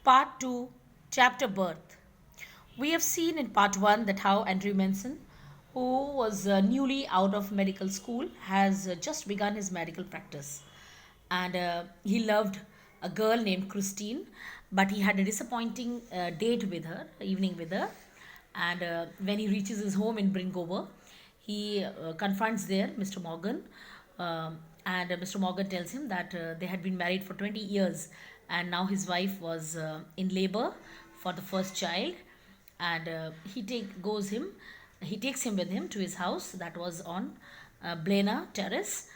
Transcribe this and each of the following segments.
Part 2, Chapter Birth. We have seen in Part 1 that how Andrew Manson, who was newly out of medical school, has just begun his medical practice. And he loved a girl named Christine, but he had a disappointing date with her, evening with her. And when he reaches his home in Bringover, he confronts there Mr. Morgan, and Mr. Morgan tells him that they had been married for 20 years, and now his wife was in labor for the first child, and he takes him with him to his house that was on Blena Terrace.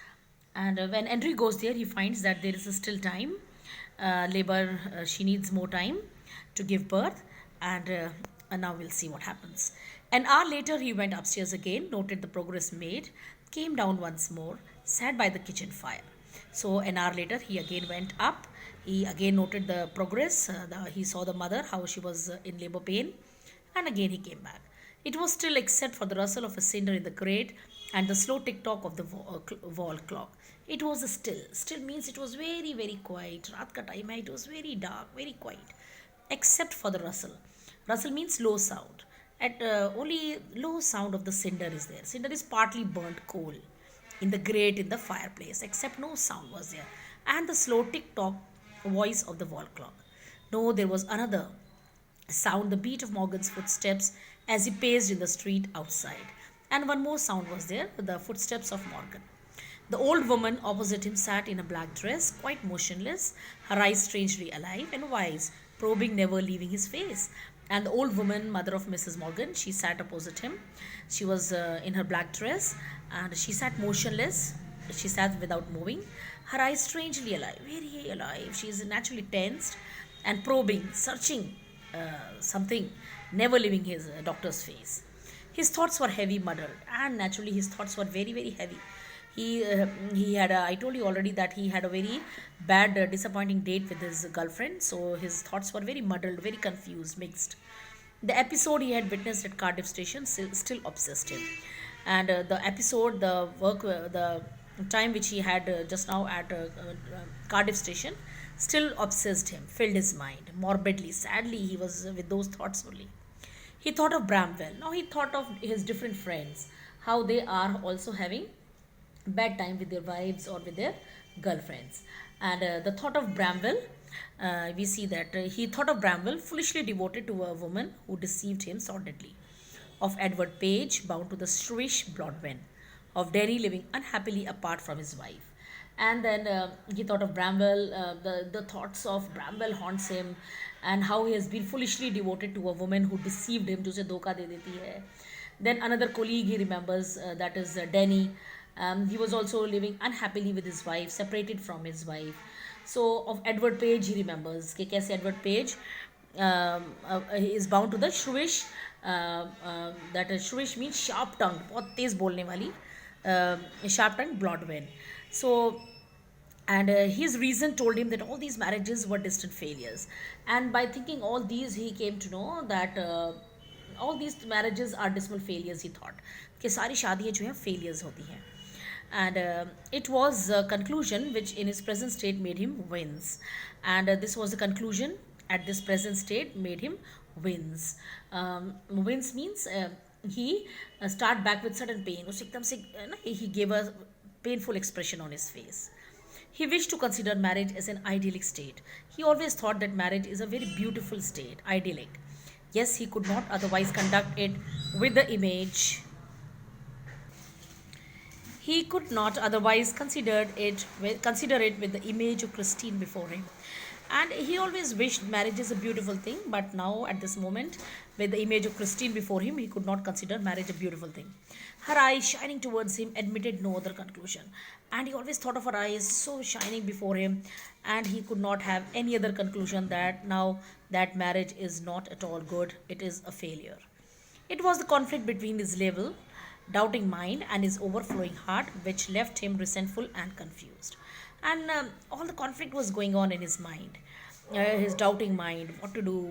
And when Andrew goes there, he finds that there is still time. She needs more time to give birth, and now we'll see what happens. An hour later, he went upstairs again, noted the progress made, came down once more, sat by the kitchen fire. So, an hour later, he again went up. He again noted the progress. He saw the mother, how she was in labor pain, and again he came back. It was still, except for the rustle of a cinder in the grate and the slow tick tock of the wall clock. It was still. Still means it was very, very quiet. Raat ka time hai, it was very dark, very quiet, except for the rustle. Rustle means low sound. At only low sound of the cinder is there. Cinder is partly burnt coal in the grate in the fireplace, except no sound was there, and the slow tick tock voice of the wall clock. No, there was another sound, the beat of Morgan's footsteps as he paced in the street outside. And one more sound was there, the footsteps of Morgan. The old woman opposite him sat in a black dress, quite motionless, her eyes strangely alive and wise, probing, never leaving his face. And the old woman, mother of Mrs. Morgan, she sat opposite him. She was in her black dress, and she sat motionless. She sat without moving, her eyes strangely alive, very alive. She is naturally tensed and probing, searching something, never leaving his doctor's face. His thoughts were heavy, muddled, and naturally his thoughts were very, very heavy. He had I told you already that he had a very bad, disappointing date with his girlfriend. So his thoughts were very muddled, very confused, mixed. The episode he had witnessed at Cardiff Station still obsessed him, and the time which he had just now at Cardiff Station still obsessed him, filled his mind morbidly, sadly. He was with those thoughts only. He thought of Bramwell. Now he thought of his different friends, how they are also having bad time with their wives or with their girlfriends. And the thought of Bramwell, we see that he thought of Bramwell, foolishly devoted to a woman who deceived him sordidly, of Edward Page, bound to the shrewish Blodwen, of Derry living unhappily apart from his wife. And then he thought of Bramwell, the thoughts of Bramwell haunts him, and how he has been foolishly devoted to a woman who deceived him, जो उसे धोखा दे देती है. Then another colleague he remembers, that is Denny. He was also living unhappily with his wife, separated from his wife. So of Edward Page he remembers कि कैसे Edward Page he is bound to the shrewish, that is shrewish means sharp tongued, बहुत तेज बोलने वाली, sharp tongued Blodwen. So and his reason told him that all these marriages were distant failures, and by thinking all these he came to know that all these marriages are dismal failures. He thought कि सारी शादियाँ जो हैं failures होती हैं, and it was a conclusion which in his present state made him wins, and this was the conclusion at this present state made him wins. Wins means he start back with sudden pain. उसे एकदम से he gave a painful expression on his face. He wished to consider marriage as an idyllic state. He always thought that marriage is a very beautiful state, idyllic. Yes, he could not otherwise conduct it with the image. He could not otherwise consider it with the image of Christine before him. And he always wished marriage is a beautiful thing, but now at this moment, with the image of Christine before him, he could not consider marriage a beautiful thing. Her eyes shining towards him admitted no other conclusion. And he always thought of her eyes so shining before him, and he could not have any other conclusion that now that marriage is not at all good, it is a failure. It was the conflict between his level, doubting mind and his overflowing heart which left him resentful and confused. And all the conflict was going on in his mind, his doubting mind, what to do,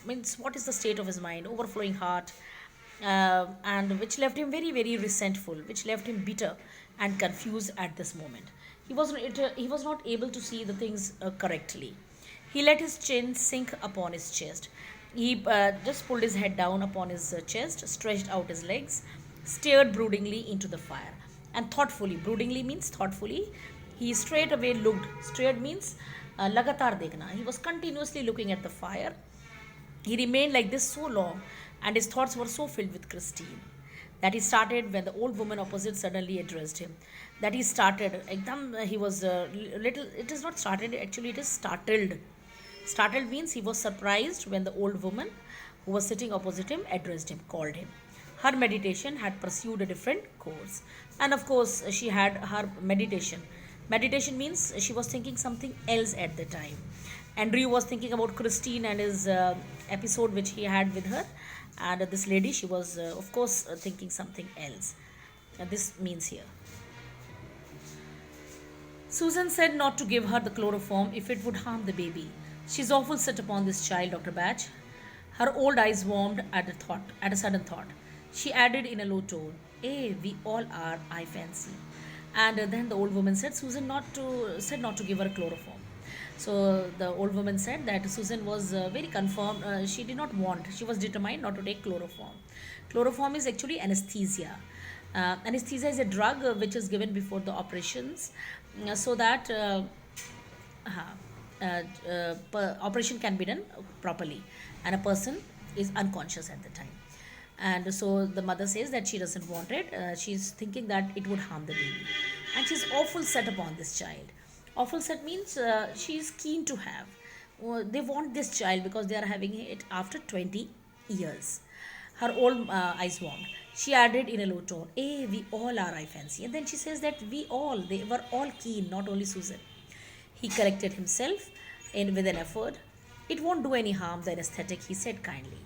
means what is the state of his mind, overflowing heart, and which left him very, very resentful, which left him bitter and confused at this moment. He was not able to see the things correctly. He let his chin sink upon his chest. He just pulled his head down upon his chest, stretched out his legs, stared broodingly into the fire. And thoughtfully, broodingly means thoughtfully, he straight away looked. Stared means लगातार देखना. He was continuously looking at the fire. He remained like this so long, and his thoughts were so filled with Christine that he started when the old woman opposite suddenly addressed him. That he started, ekdam, he was little, it is not started, actually, it is startled. Startled means he was surprised when the old woman who was sitting opposite him addressed him, called him. Her meditation had pursued a different course. And of course, she had her meditation. Meditation means she was thinking something else at the time. Andrew was thinking about Christine and his episode which he had with her. And this lady, she was, of course, thinking something else. This means here. Susan said not to give her the chloroform if it would harm the baby. She's awful set upon this child, Dr. Batch. Her old eyes warmed at a sudden thought. She added in a low tone, "Eh, we all are, I fancy." And then the old woman said, Susan said not to give her chloroform. So the old woman said that Susan was very confirmed. She did not want. She was determined not to take chloroform. Chloroform is actually anesthesia. Anesthesia is a drug which is given before the operations, so that operation can be done properly, and a person is unconscious at the time. And so the mother says that she doesn't want it. She's thinking that it would harm the baby, and she's awful set upon this child. Awful set means she's keen to have. They want this child because they are having it after 20 years. Her old eyes warmed. She added in a low tone, "Eh, we all are, I fancy." And then she says that they were all keen, not only Susan. He corrected himself with an effort. "It won't do any harm, the anesthetic," he said kindly.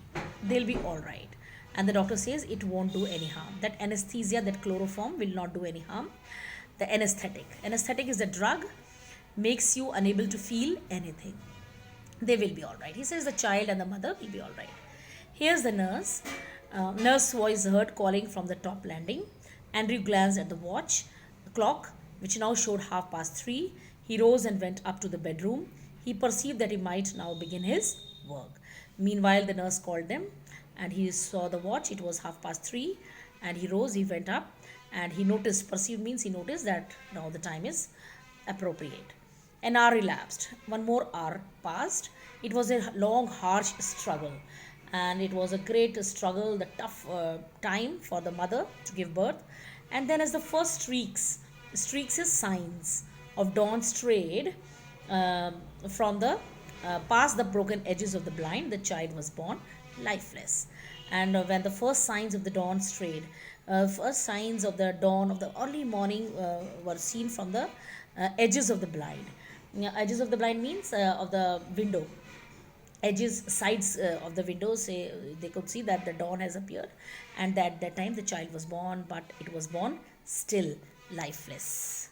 "They'll be all right." And the doctor says it won't do any harm. That anesthesia, that chloroform will not do any harm. The anesthetic. Anesthetic is a drug, makes you unable to feel anything. They will be all right. He says the child and the mother will be all right. Here's the nurse. Nurse voice heard calling from the top landing. Andrew glanced at the watch, the clock, which now showed 3:30. He rose and went up to the bedroom. He perceived that he might now begin his work. Meanwhile, the nurse called them, and he saw the watch. It was 3:30, and he rose. He went up, and he noticed. Perceived means he noticed that now the time is appropriate. An hour elapsed. One more hour passed. It was a long, harsh struggle, and it was a great struggle, the tough time for the mother to give birth. And then, as the first streaks is signs of dawn strayed from the past the broken edges of the blind, the child was born lifeless. And when the first signs of the dawn strayed, first signs of the dawn of the early morning were seen from the edges of the blind. Edges of the blind means of the window. Edges, sides of the windows, they could see that the dawn has appeared, and that time the child was born, but it was born still lifeless.